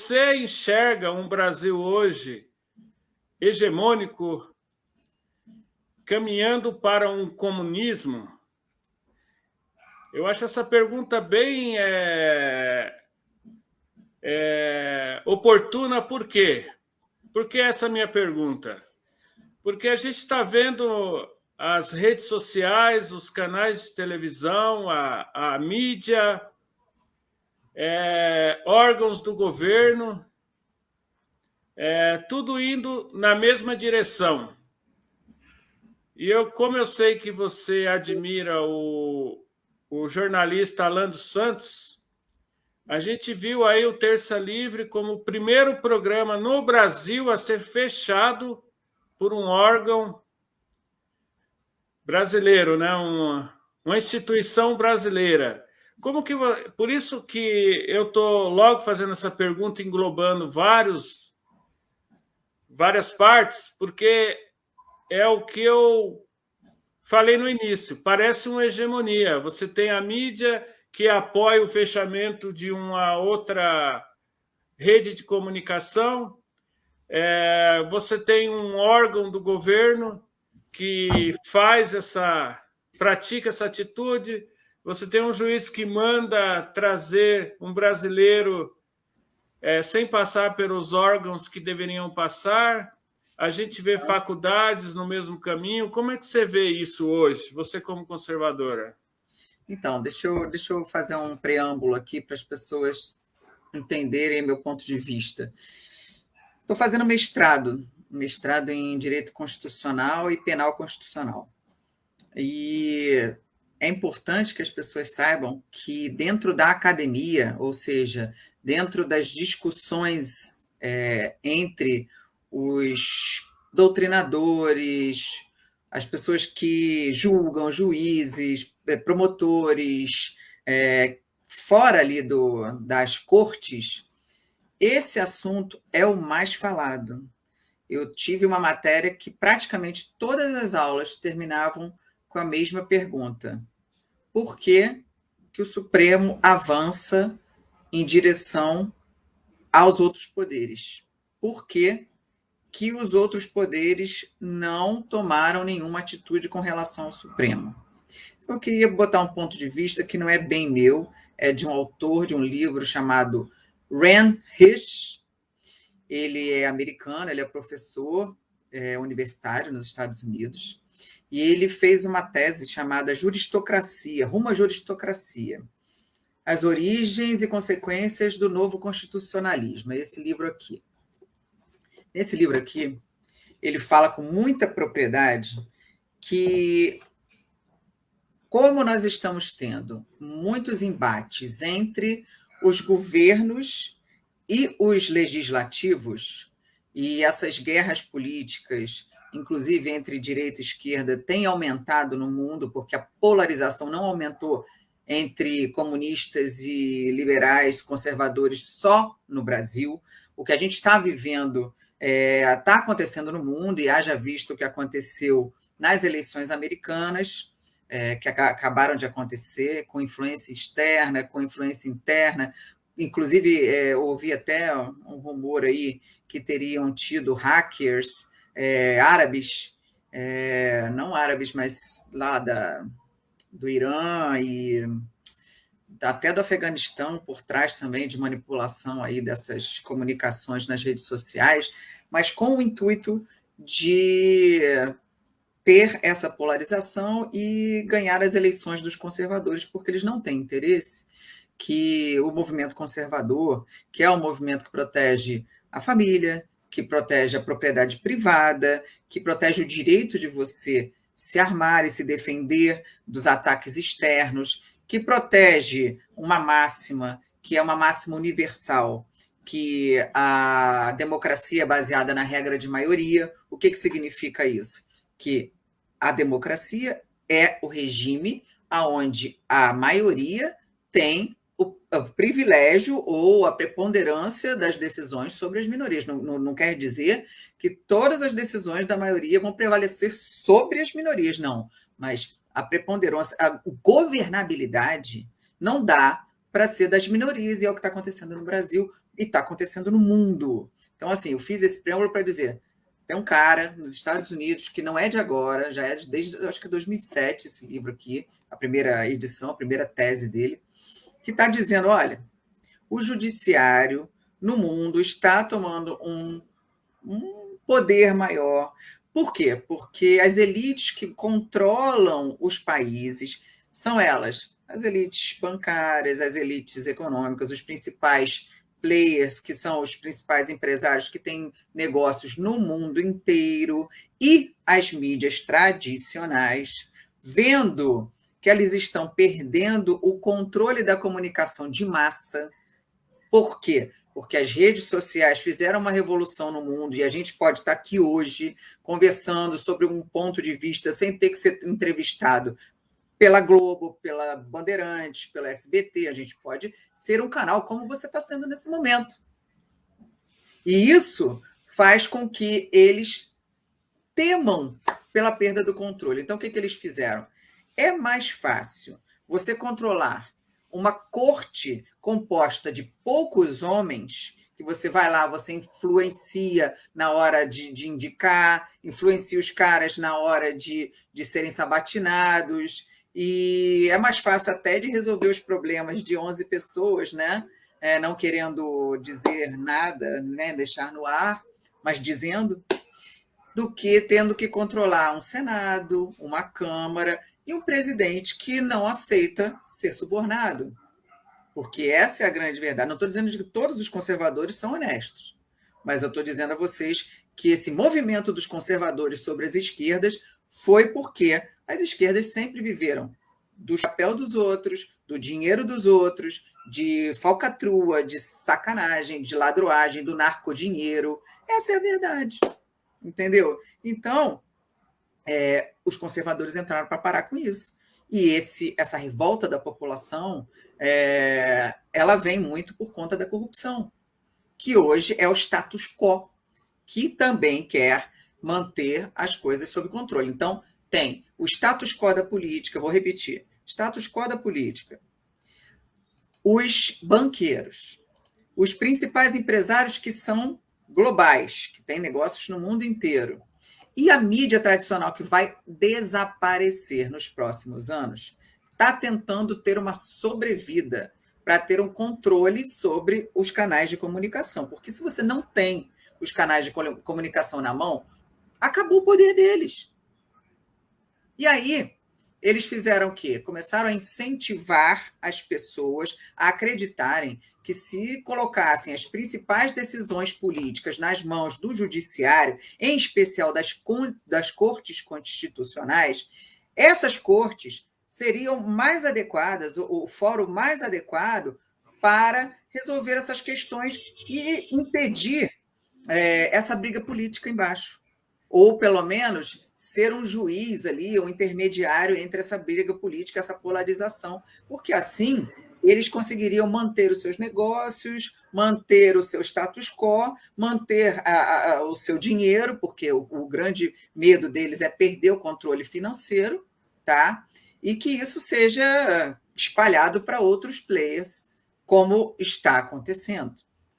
você enxerga um Brasil hoje hegemônico caminhando para um comunismo? Eu acho essa pergunta bem oportuna. Por quê? Por que essa minha pergunta? Porque a gente está vendo as redes sociais, os canais de televisão, a mídia, órgãos do governo, tudo indo na mesma direção. E como eu sei que você admira o jornalista Alan dos Santos, a gente viu aí o Terça Livre como o primeiro programa no Brasil a ser fechado por um órgão brasileiro, né? Uma instituição brasileira. Por isso que eu estou logo fazendo essa pergunta, englobando várias partes, porque é o que eu falei no início, parece uma hegemonia. Você tem a mídia que apoia o fechamento de uma outra rede de comunicação, você tem um órgão do governo que pratica essa atitude, você tem um juiz que manda trazer um brasileiro sem passar pelos órgãos que deveriam passar. A gente vê faculdades no mesmo caminho. Como é que você vê isso hoje, você como conservadora? Então, deixa eu fazer um preâmbulo aqui para as pessoas entenderem meu ponto de vista. Estou fazendo mestrado em Direito Constitucional e Penal Constitucional. E é importante que as pessoas saibam que dentro da academia, ou seja, dentro das discussões entre os doutrinadores, as pessoas que julgam, juízes, promotores, fora ali das cortes, esse assunto é o mais falado. Eu tive uma matéria que praticamente todas as aulas terminavam com a mesma pergunta: por que o Supremo avança em direção aos outros poderes? Por que os outros poderes não tomaram nenhuma atitude com relação ao Supremo? Eu queria botar um ponto de vista que não é bem meu, é de um autor de um livro chamado Rand Hirsch. Ele é americano, ele é professor universitário nos Estados Unidos, e ele fez uma tese chamada Juristocracia, Rumo à Juristocracia, as origens e consequências do novo constitucionalismo. É esse livro aqui. Nesse livro aqui, ele fala com muita propriedade que, como nós estamos tendo muitos embates entre os governos e os legislativos, e essas guerras políticas, inclusive entre direita e esquerda, têm aumentado no mundo, porque a polarização não aumentou entre comunistas e liberais, conservadores, só no Brasil. O que a gente está vivendo está acontecendo no mundo, e haja visto o que aconteceu nas eleições americanas, que acabaram de acontecer, com influência externa, com influência interna. Inclusive, ouvi até um rumor aí que teriam tido hackers árabes, não árabes, mas lá do Irã e até do Afeganistão, por trás também de manipulação aí dessas comunicações nas redes sociais, mas com o intuito de ter essa polarização e ganhar as eleições dos conservadores, porque eles não têm interesse que o movimento conservador, que é um movimento que protege a família, que protege a propriedade privada, que protege o direito de você se armar e se defender dos ataques externos, que protege uma máxima, que é uma máxima universal, que a democracia é baseada na regra de maioria. O que significa isso? Que a democracia é o regime onde a maioria tem o privilégio ou a preponderância das decisões sobre as minorias. Não quer dizer que todas as decisões da maioria vão prevalecer sobre as minorias, não. Mas a preponderância, a governabilidade não dá para ser das minorias, e é o que está acontecendo no Brasil e está acontecendo no mundo. Então, assim, eu fiz esse preâmbulo para dizer, tem um cara nos Estados Unidos que não é de agora, já é desde, acho que 2007, esse livro aqui, a primeira edição, a primeira tese dele, que está dizendo, olha, o judiciário no mundo está tomando um poder maior. Por quê? Porque as elites que controlam os países são elas, as elites bancárias, as elites econômicas, os principais players, que são os principais empresários que têm negócios no mundo inteiro, e as mídias tradicionais, vendo que elas estão perdendo o controle da comunicação de massa. Por quê? Porque as redes sociais fizeram uma revolução no mundo e a gente pode estar aqui hoje conversando sobre um ponto de vista sem ter que ser entrevistado pela Globo, pela Bandeirantes, pela SBT. A gente pode ser um canal como você está sendo nesse momento. E isso faz com que eles temam pela perda do controle. Então, o que eles fizeram? É mais fácil você controlar uma corte composta de poucos homens, que você vai lá, você influencia na hora de indicar, influencia os caras na hora de serem sabatinados, e é mais fácil até de resolver os problemas de 11 pessoas, né? Não querendo dizer nada, né? Deixar no ar, mas dizendo, do que tendo que controlar um Senado, uma Câmara e um presidente que não aceita ser subornado. Porque essa é a grande verdade. Não estou dizendo que todos os conservadores são honestos, mas eu estou dizendo a vocês que esse movimento dos conservadores sobre as esquerdas foi porque as esquerdas sempre viveram do chapéu dos outros, do dinheiro dos outros, de falcatrua, de sacanagem, de ladroagem, do narcodinheiro. Essa é a verdade. Entendeu? Então, os conservadores entraram para parar com isso. E essa revolta da população, ela vem muito por conta da corrupção, que hoje é o status quo, que também quer manter as coisas sob controle. Então, tem o status quo da política, vou repetir, status quo da política, os banqueiros, os principais empresários que são globais, que têm negócios no mundo inteiro, e a mídia tradicional, que vai desaparecer nos próximos anos, está tentando ter uma sobrevida para ter um controle sobre os canais de comunicação. Porque se você não tem os canais de comunicação na mão, acabou o poder deles. E aí, eles fizeram o quê? Começaram a incentivar as pessoas a acreditarem que se colocassem as principais decisões políticas nas mãos do judiciário, em especial das cortes constitucionais, essas cortes seriam mais adequadas, o fórum mais adequado para resolver essas questões e impedir essa briga política embaixo. Ou, pelo menos, ser um juiz ali, um intermediário entre essa briga política, essa polarização, porque assim eles conseguiriam manter os seus negócios, manter o seu status quo, manter o seu dinheiro, porque o grande medo deles é perder o controle financeiro, tá? E que isso seja espalhado para outros players, como está acontecendo,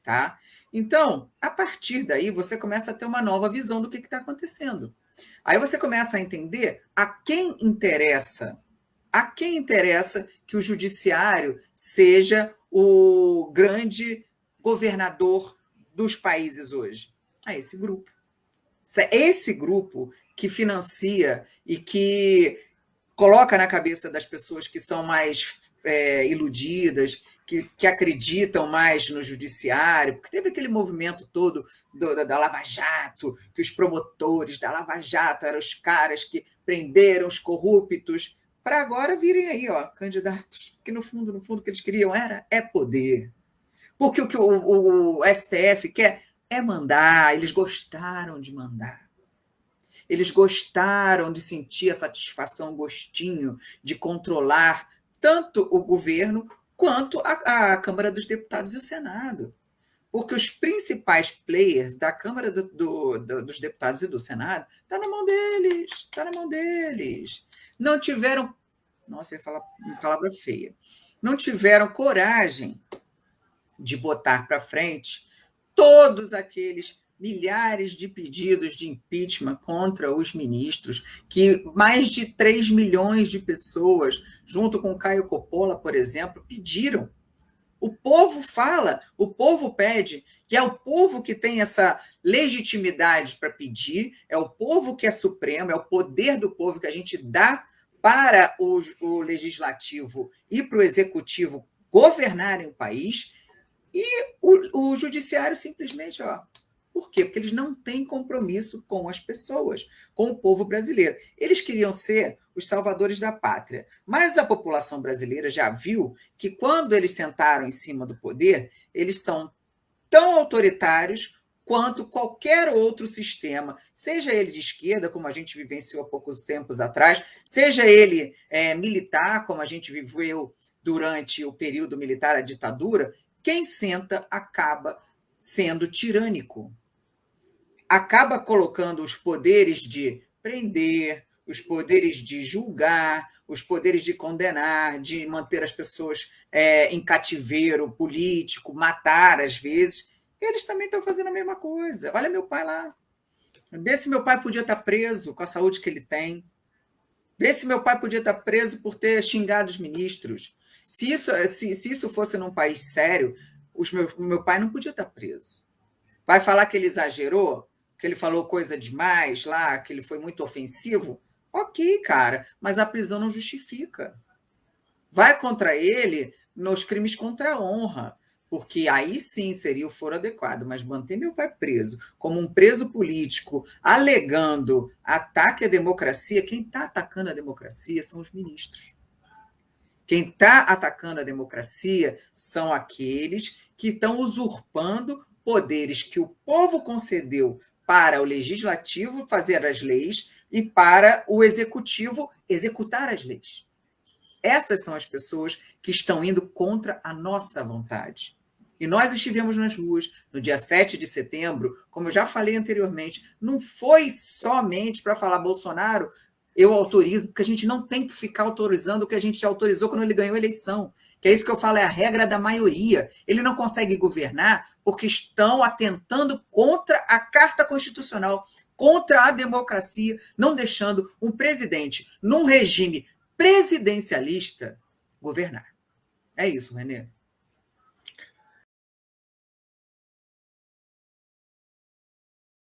tá? Então, a partir daí, você começa a ter uma nova visão do que está acontecendo. Aí você começa a entender a quem interessa que o judiciário seja o grande governador dos países hoje. A esse grupo. É esse grupo que financia e que coloca na cabeça das pessoas que são mais iludidas, que acreditam mais no judiciário, porque teve aquele movimento todo da Lava Jato, que os promotores da Lava Jato eram os caras que prenderam os corruptos, para agora virem aí, candidatos, que no fundo o que eles queriam é poder. Porque o que o STF quer é mandar, eles gostaram de mandar. Eles gostaram de sentir a satisfação, o gostinho de controlar tanto o governo quanto a Câmara dos Deputados e o Senado. Porque os principais players da Câmara dos Deputados e do Senado está na mão deles. Não tiveram... Nossa, eu ia falar uma palavra feia. não tiveram coragem de botar para frente todos aqueles milhares de pedidos de impeachment contra os ministros, que mais de 3 milhões de pessoas, junto com Caio Coppola, por exemplo, pediram. O povo fala, o povo pede, que é o povo que tem essa legitimidade para pedir, é o povo que é supremo, é o poder do povo que a gente dá para o legislativo e para o executivo governarem o país, e o judiciário simplesmente, por quê? Porque eles não têm compromisso com as pessoas, com o povo brasileiro. Eles queriam ser os salvadores da pátria, mas a população brasileira já viu que quando eles sentaram em cima do poder, eles são tão autoritários quanto qualquer outro sistema, seja ele de esquerda, como a gente vivenciou há poucos tempos atrás, seja ele militar, como a gente viveu durante o período militar, a ditadura. Quem senta acaba sendo tirânico, acaba colocando os poderes de prender, os poderes de julgar, os poderes de condenar, de manter as pessoas em cativeiro político, matar às vezes. Eles também estão fazendo a mesma coisa. Olha meu pai lá. Vê se meu pai podia estar preso com a saúde que ele tem. Vê se meu pai podia estar preso por ter xingado os ministros. Se isso fosse num país sério, meu pai não podia estar preso. Vai falar que ele exagerou? Que ele falou coisa demais lá, que ele foi muito ofensivo? Ok, cara, mas a prisão não justifica. Vai contra ele nos crimes contra a honra, porque aí sim seria o foro adequado, mas manter meu pai preso como um preso político, alegando ataque à democracia, quem está atacando a democracia são os ministros. Quem está atacando a democracia são aqueles que estão usurpando poderes que o povo concedeu para o legislativo fazer as leis e para o executivo executar as leis. Essas são as pessoas que estão indo contra a nossa vontade. E nós estivemos nas ruas no dia 7 de setembro, como eu já falei anteriormente, não foi somente para falar Bolsonaro, eu autorizo, porque a gente não tem que ficar autorizando o que a gente já autorizou quando ele ganhou a eleição. Que é isso que eu falo, é a regra da maioria. Ele não consegue governar porque estão atentando contra a Carta Constitucional, contra a democracia, não deixando um presidente, num regime presidencialista, governar. É isso, Renê.